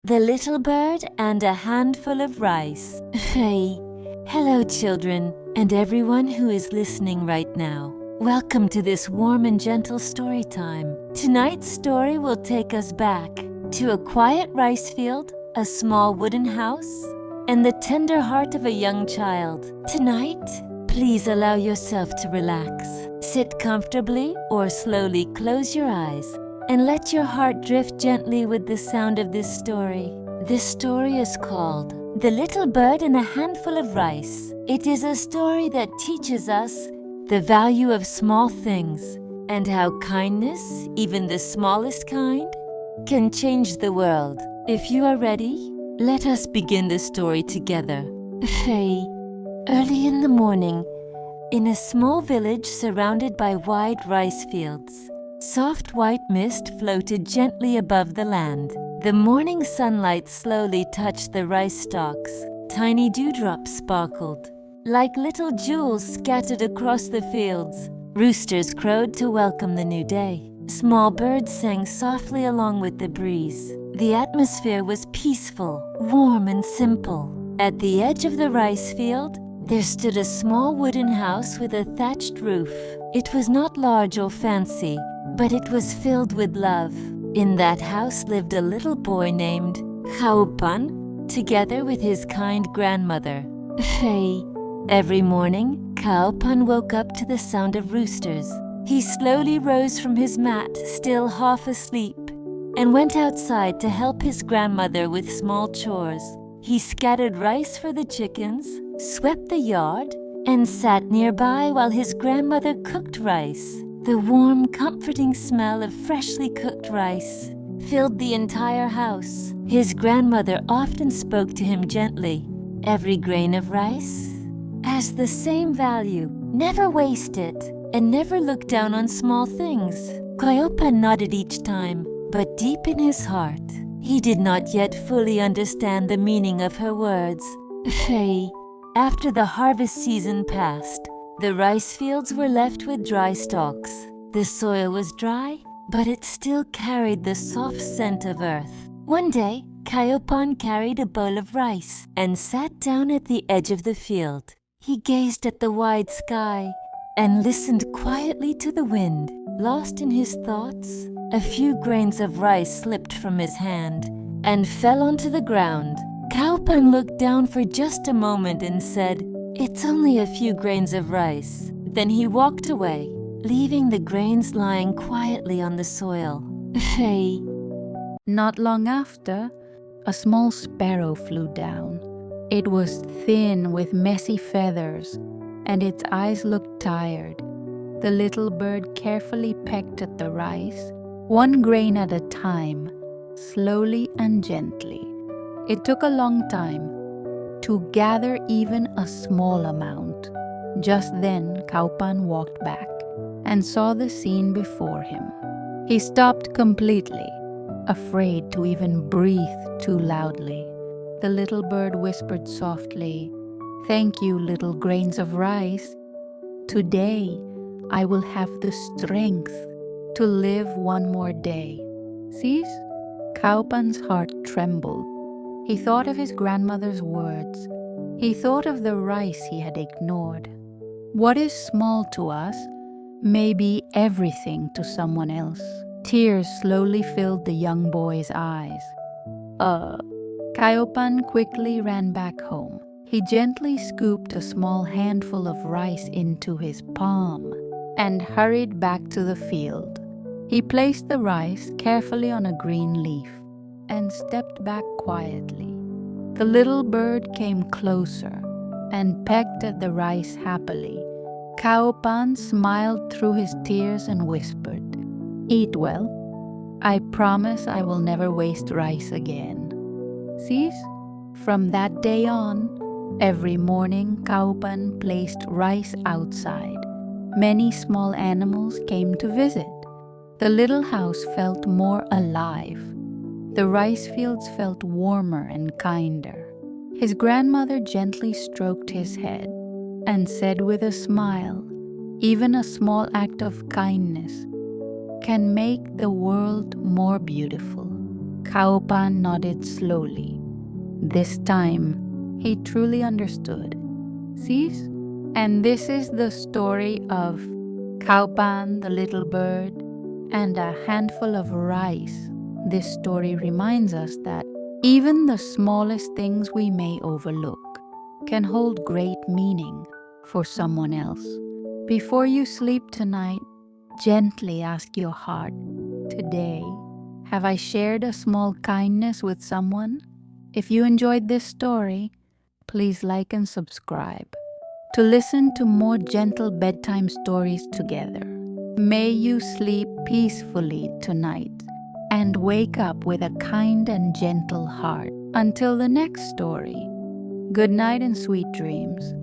The Little Bird and a Handful of Rice. Hey, hello children, and everyone who is listening right now. Welcome to this warm and gentle story time. Tonight's story will take us back to a quiet rice field, a small wooden house, and the tender heart of a young child. Tonight, please allow yourself to relax. Sit comfortably or slowly close your eyes and let your heart drift gently with the sound of this story. This story is called The Little Bird and a Handful of Rice. It is a story that teaches us the value of small things and how kindness, even the smallest kind, can change the world. If you are ready, let us begin the story together. Hey, early in the morning, in a small village surrounded by wide rice fields, soft white mist floated gently above the land. The morning sunlight slowly touched the rice stalks. Tiny dewdrops sparkled, like little jewels scattered across the fields. Roosters crowed to welcome the new day. Small birds sang softly along with the breeze. The atmosphere was peaceful, warm, and simple. At the edge of the rice field, there stood a small wooden house with a thatched roof. It was not large or fancy, but it was filled with love. In that house lived a little boy named Kaupan, together with his kind grandmother. Hey, every morning, Kaupan woke up to the sound of roosters. He slowly rose from his mat, still half asleep, and went outside to help his grandmother with small chores. He scattered rice for the chickens, swept the yard, and sat nearby while his grandmother cooked rice. The warm, comforting smell of freshly cooked rice filled the entire house. His grandmother often spoke to him gently. Every grain of rice has the same value. Never waste it, and never look down on small things. Cleopa nodded each time, but deep in his heart, he did not yet fully understand the meaning of her words. Hey, after the harvest season passed, the rice fields were left with dry stalks. The soil was dry, but it still carried the soft scent of earth. One day, Kaiopan carried a bowl of rice and sat down at the edge of the field. He gazed at the wide sky and listened quietly to the wind. Lost in his thoughts, a few grains of rice slipped from his hand and fell onto the ground. Kaiopan looked down for just a moment and said, "It's only a few grains of rice." Then he walked away, leaving the grains lying quietly on the soil. Hey. Not long after, a small sparrow flew down. It was thin with messy feathers, and its eyes looked tired. The little bird carefully pecked at the rice, one grain at a time, slowly and gently. It took a long time to gather even a small amount. Just then, Kaupan walked back and saw the scene before him. He stopped completely, afraid to even breathe too loudly. The little bird whispered softly, "Thank you, little grains of rice. Today, I will have the strength to live one more day." See? Kaupan's heart trembled. He thought of his grandmother's words. He thought of the rice he had ignored. What is small to us may be everything to someone else. Tears slowly filled the young boy's eyes. Kaiopan quickly ran back home. He gently scooped a small handful of rice into his palm and hurried back to the field. He placed the rice carefully on a green leaf and stepped back quietly. The little bird came closer and pecked at the rice happily. Kaupan smiled through his tears and whispered, "Eat well. I promise I will never waste rice again." See? From that day on, every morning Kaupan placed rice outside. Many small animals came to visit. The little house felt more alive. The rice fields felt warmer and kinder. His grandmother gently stroked his head and said with a smile, "Even a small act of kindness can make the world more beautiful." Kaupan nodded slowly. This time, he truly understood. Sees? And this is the story of Kaupan, the little bird, and a handful of rice. This story reminds us that even the smallest things we may overlook can hold great meaning for someone else. Before you sleep tonight, gently ask your heart, today, have I shared a small kindness with someone? If you enjoyed this story, please like and subscribe to listen to more gentle bedtime stories together. May you sleep peacefully tonight and wake up with a kind and gentle heart. Until the next story, good night and sweet dreams.